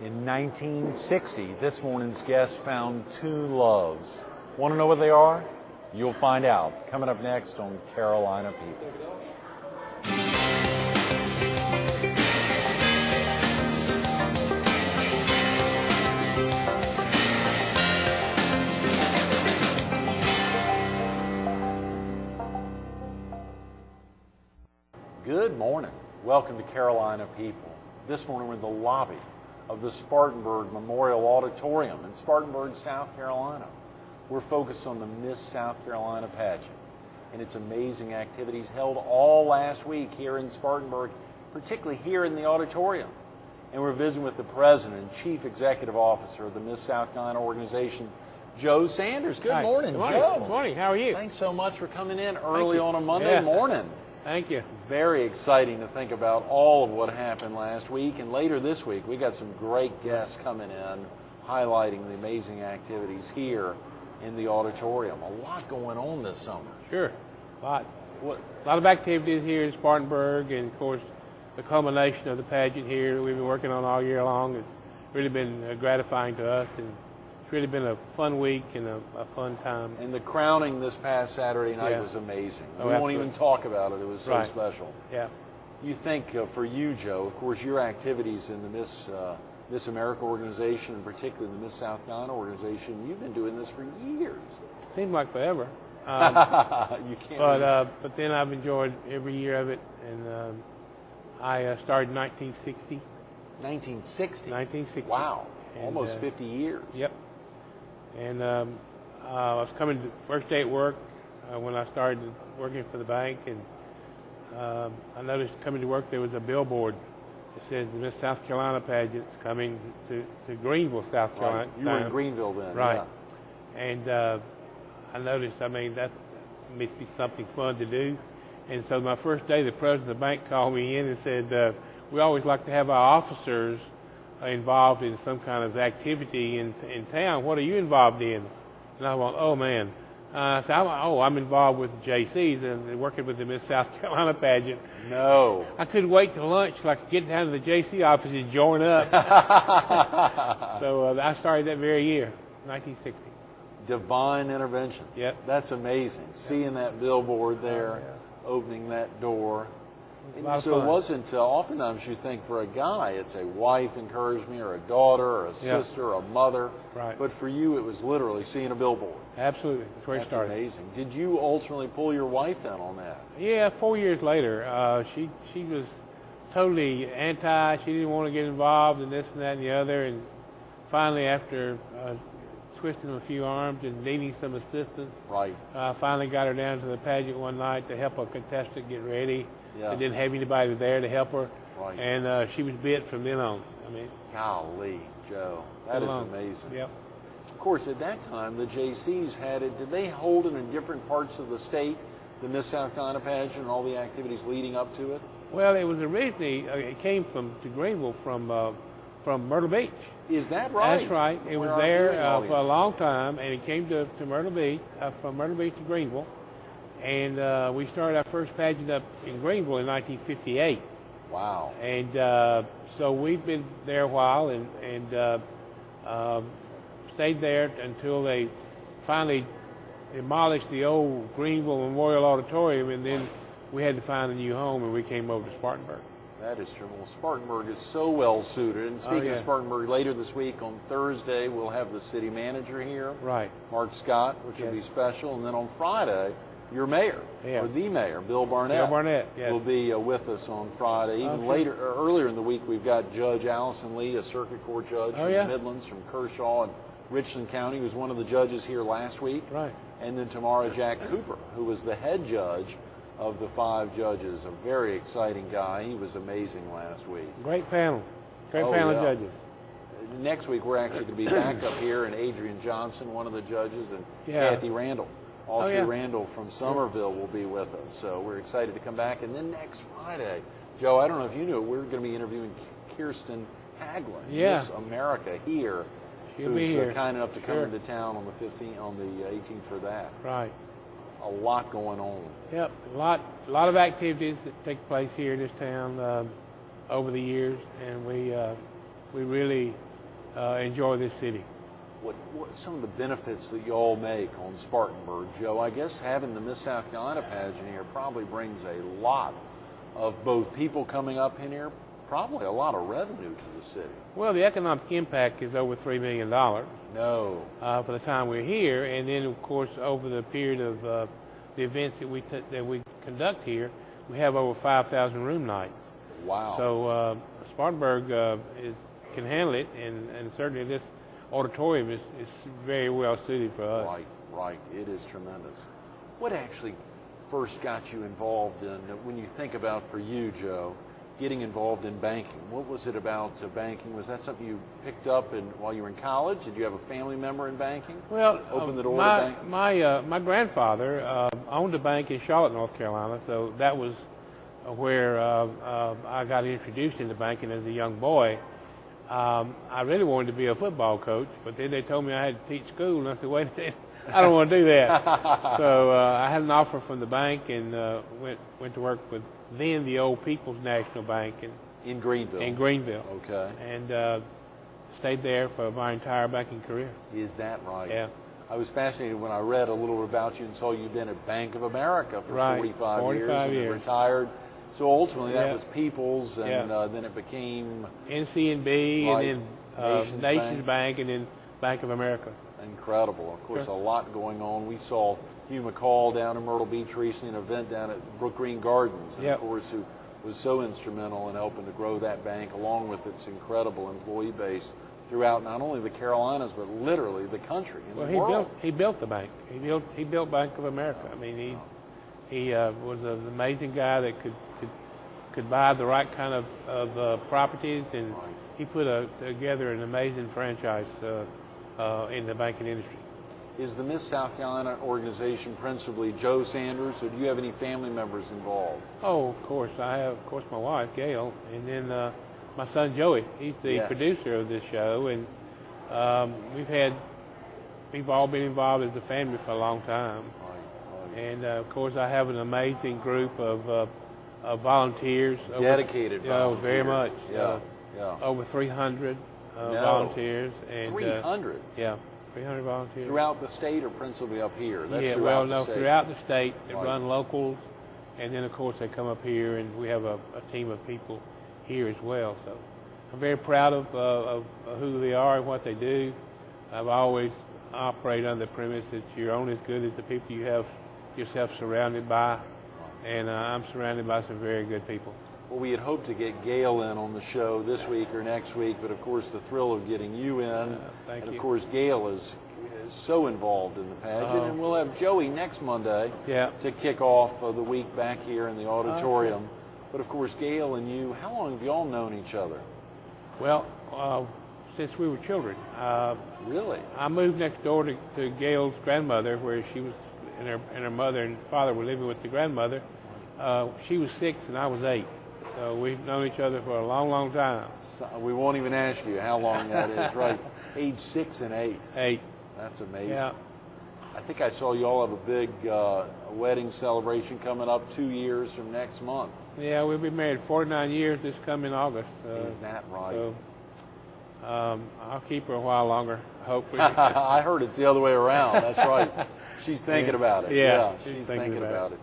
In 1960, this morning's guest found two loves. Want to know what they are? You'll find out. Coming up next on Carolina People. Good morning. Welcome to Carolina People. This morning we're in the lobby of the Spartanburg Memorial Auditorium in Spartanburg, South Carolina. We're focused on the Miss South Carolina Pageant and its amazing activities held all last week here in Spartanburg, particularly here in the auditorium. And we're visiting with the President and Chief Executive Officer of the Miss South Carolina organization, Joe Sanders. Good morning, Joe. Good morning. How are you? Thanks so much for coming in early on a Monday morning. Thank you. Very exciting to think about all of what happened last week. And later this week, we got some great guests coming in, highlighting the amazing activities here in the auditorium. A lot going on this summer. Sure. A lot of activities here in Spartanburg, and of course, the culmination of the pageant here that we've been working on all year long has really been gratifying to us, and it's really been a fun week and a fun time. And the crowning this past Saturday night was amazing. We won't even talk about it. It was so special. Yeah. You think for you, Joe, of course, your activities in the Miss America organization, and particularly the Miss South Carolina organization, you've been doing this for years. Seems like forever. You can't. But then I've enjoyed every year of it, and I started in 1960. 1960? 1960. Wow. Almost 50 years. Yep. And I was coming to first day at work when I started working for the bank, and I noticed coming to work there was a billboard that says the Miss South Carolina pageant's coming to Greenville, South Carolina. Right. You were in Greenville then. Right. Yeah. And I noticed, that must be something fun to do. And so my first day, the president of the bank called me in and said, we always like to have our officers involved in some kind of activity in town. What are you involved in? And I went, oh man. I'm involved with the JCs and working with the Miss South Carolina pageant. No. I couldn't wait till lunch so I could get down to the JC office and join up. So I started that very year, 1960. Divine intervention. Yep. That's amazing. Yep. Seeing that billboard there, opening that door. So it wasn't, oftentimes you think for a guy, it's a wife encouraged me, or a daughter, or a sister, or a mother. Right. But for you, it was literally seeing a billboard. Absolutely. That's where it started. That's amazing. Did you ultimately pull your wife in on that? Yeah, 4 years later. She was totally anti. She didn't want to get involved in this and that and the other. And finally, after twisting a few arms and needing some assistance, finally got her down to the pageant one night to help a contestant get ready. Yeah. And didn't have anybody there to help her. Right. And she was bit from then on. Golly, Joe, that is amazing. Yep. Of course, at that time, the JCs had it. Did they hold it in different parts of the state, the Miss South Carolina pageant and all the activities leading up to it? Well, it was originally, it came to Greenville from Myrtle Beach. Is that right? That's right. It was there for a long time, and it came to Myrtle Beach, from Myrtle Beach to Greenville. And we started our first pageant up in Greenville in 1958. Wow. And so we've been there a while and stayed there until they finally demolished the old Greenville Memorial Auditorium, and then we had to find a new home, and we came over to Spartanburg. That is true. Well, Spartanburg is so well suited. And speaking of Spartanburg, later this week on Thursday, we'll have the city manager here, Mark Scott, which will be special. And then on Friday, your mayor, or the mayor, Bill Barnett, will be with us on Friday. Even earlier in the week, we've got Judge Allison Lee, a circuit court judge from the Midlands, from Kershaw and Richland County, who was one of the judges here last week. Right. And then tomorrow, Jack Cooper, who was the head judge of the 5 judges, a very exciting guy. He was amazing last week. Great panel. Great panel of judges. Next week, we're actually going to be back up here, and Adrian Johnson, one of the judges, and Kathy Randall. Randall from Somerville will be with us. So we're excited to come back. And then next Friday, Joe, I don't know if you knew, we're going to be interviewing Kirsten Haglund, Miss America here, who's kind enough to come into town on the 18th for that. Right. A lot going on. Yep, a lot of activities that take place here in this town over the years, and we really enjoy this city. What some of the benefits that you all make on Spartanburg, Joe? I guess having the Miss South Carolina pageant here probably brings a lot of both people coming up in here, probably a lot of revenue to the city. Well, the economic impact is over $3 million. No. For the time we're here, and then of course over the period of the events that we conduct here, we have over 5,000 room nights. Wow. So Spartanburg can handle it, and certainly this auditorium is very well suited for us. Right. It is tremendous. What actually first got you involved in, when you think about for you, Joe, getting involved in banking? What was it about banking? Was that something you picked up while you were in college? Did you have a family member in banking? Well, open the door to banking? My grandfather owned a bank in Charlotte, North Carolina, so that was where I got introduced into banking as a young boy. I really wanted to be a football coach, but then they told me I had to teach school, and I said, wait a minute, I don't want to do that. So I had an offer from the bank and went to work with then the old People's National Bank in Greenville. In Greenville. Okay. And stayed there for my entire banking career. Is that right? Yeah. I was fascinated when I read a little about you and saw you'd been at Bank of America for 45 years and retired. So ultimately that was People's, and then it became NCNB, and then Nations Bank, and then Bank of America. Incredible. Of course, a lot going on. We saw Hugh McCall down in Myrtle Beach recently, an event down at Brook Green Gardens, and of course, who was so instrumental in helping to grow that bank, along with its incredible employee base throughout not only the Carolinas but literally the country and the world. He built the bank. He built Bank of America. I mean, he was an amazing guy that could buy the right kind of properties, and he put together an amazing franchise in the banking industry. Is the Miss South Carolina organization principally Joe Sanders, or do you have any family members involved? Oh, of course. I have, of course, my wife, Gail, and then my son, Joey. He's the producer of this show, and we've all been involved as a family for a long time. And, of course, I have an amazing group of volunteers. Dedicated volunteers. Very much. Yeah. Over 300 volunteers. And 300? 300 volunteers. Throughout the state or principally up here? That's throughout the state. They run locals, and then, of course, they come up here, and we have a team of people here as well. So I'm very proud of who they are and what they do. I've always operated under the premise that you're only as good as the people you have yourself surrounded by, and I'm surrounded by some very good people. Well, we had hoped to get Gail in on the show this week or next week, but of course the thrill of getting you in, and of course Gail is so involved in the pageant, and we'll have Joey next Monday to kick off the week back here in the auditorium. But of course, Gail and you, how long have you all known each other? Well, since we were children. Really? I moved next door to Gail's grandmother, where she was, and her mother and father were living with the grandmother. She was 6 and I was 8. So we've known each other for a long, long time. So we won't even ask you how long that is, right? Age 6 and 8. 8. That's amazing. Yeah. I think I saw you all have a big wedding celebration coming up 2 years from next month. Yeah, we'll be married 49 years this coming August. Is that right? So, I'll keep her a while longer, hopefully. I heard it's the other way around. That's right. She's thinking about it. Yeah, she's thinking about it.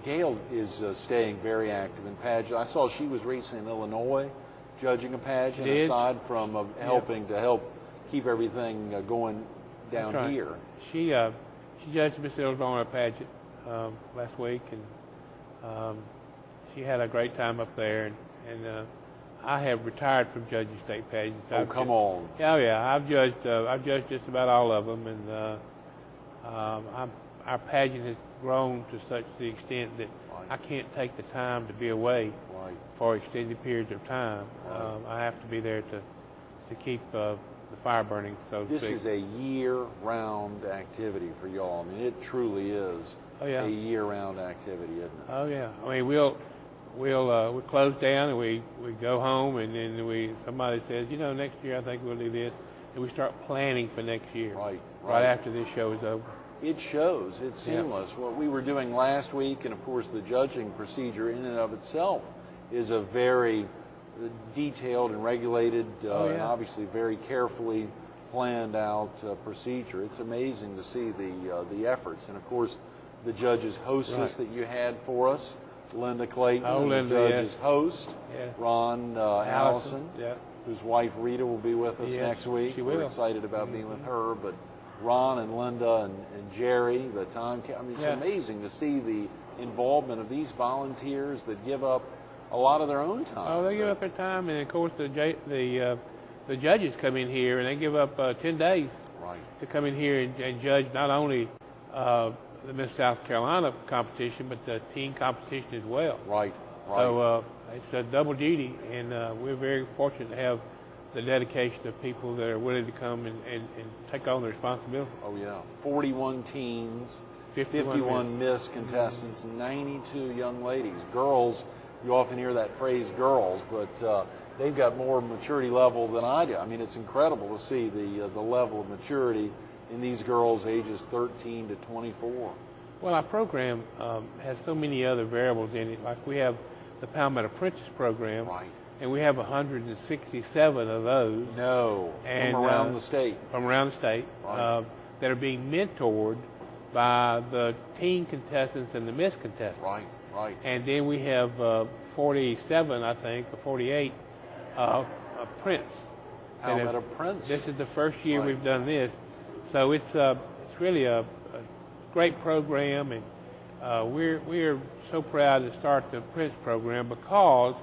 Gail is staying very active in pageant. I saw she was recently in Illinois judging a pageant, aside from helping to help keep everything going down here. She judged Miss Illinois pageant last week, and she had a great time up there. And I have retired from judging state pageants. Come on! Oh yeah, I've judged just about all of them, and our pageant has grown to such the extent that I can't take the time to be away for extended periods of time. I have to be there to keep the fire burning, so to speak. This is a year-round activity for y'all. I mean, it truly is a year-round activity, isn't it? Oh yeah. I mean, we'll close down and we go home, and then somebody says, next year I think we'll do this, and we start planning for next year. Right after this show is over. It shows. It's seamless. What we were doing last week, and of course the judging procedure in and of itself is a very detailed and regulated, and obviously very carefully planned out procedure. It's amazing to see the efforts, and of course the judge's hostess that you had for us, Linda Clayton, and the judge's host, Ron Allison, whose wife Rita will be with us next week. We're excited about being with her, but Ron and Linda and Jerry, the time. I mean, it's amazing to see the involvement of these volunteers that give up a lot of their own time. Oh, they give up their time, and of course the judges come in here and they give up 10 days to come in here and judge not only the Miss South Carolina competition, but the teen competition as well. Right. So it's a double duty, and we're very fortunate to have the dedication of people that are willing to come and take on the responsibility. Oh, yeah. 41 teens, 51 Miss contestants, 92 young ladies. Girls, you often hear that phrase, girls, but they've got more maturity level than I do. I mean, it's incredible to see the level of maturity in these girls ages 13 to 24. Well, our program has so many other variables in it. Like we have the Pageant Apprentice program, and we have 167 of those. And from around the state. From around the state that are being mentored by the teen contestants and the Miss contestants. Right. And then we have 47, I think, or 48 Apprentice. Pageant Apprentice. This is the first year we've done this. So it's really a great program, and we're so proud to start the Apprentice program because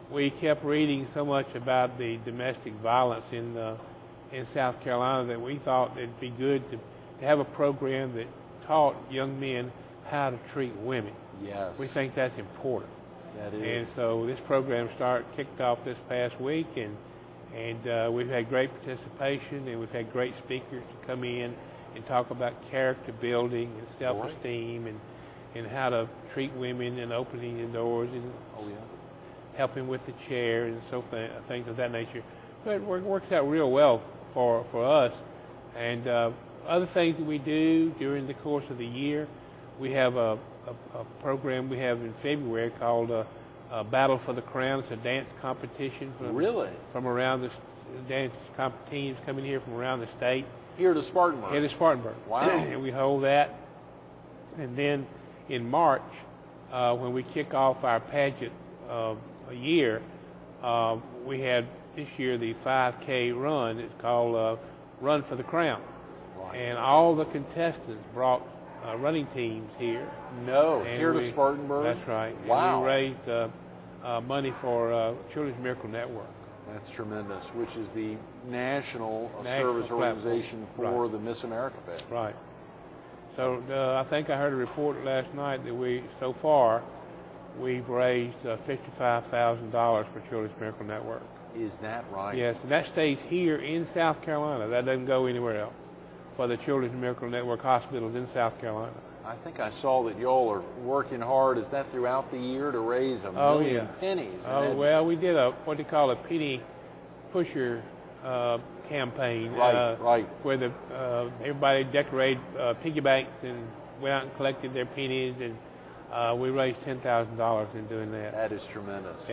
we kept reading so much about the domestic violence in South Carolina that we thought it'd be good to have a program that taught young men how to treat women. Yes. We think that's important. That is. And so this program kicked off this past week, and we've had great participation, and we've had great speakers to come in and talk about character building and self-esteem and how to treat women and opening the doors and helping with the chair and things of that nature. So it works out real well for us. And other things that we do during the course of the year, we have a program we have in February called Battle for the Crown. It's a dance competition from around the dance teams coming here from around the state. Here to Spartanburg. Here to Spartanburg. Wow. And we hold that. And then in March, when we kick off our pageant a year, we had this year the 5K run. It's called Run for the Crown. And all the contestants brought running teams here. Here to Spartanburg? That's right. Wow. And we raised money for Children's Miracle Network. That's tremendous, which is the national service organization for the Miss America Pageant. Right. So I think I heard a report last night that so far, we've raised $55,000 for Children's Miracle Network. Is that right? Yes, and that stays here in South Carolina. That doesn't go anywhere else for the Children's Miracle Network hospitals in South Carolina. I think I saw that y'all are working hard. Is that throughout the year to raise a million pennies? Well, we did what they call a penny pusher campaign. Where everybody decorated piggy banks and went out and collected their pennies, and we raised $10,000 in doing that. That is tremendous.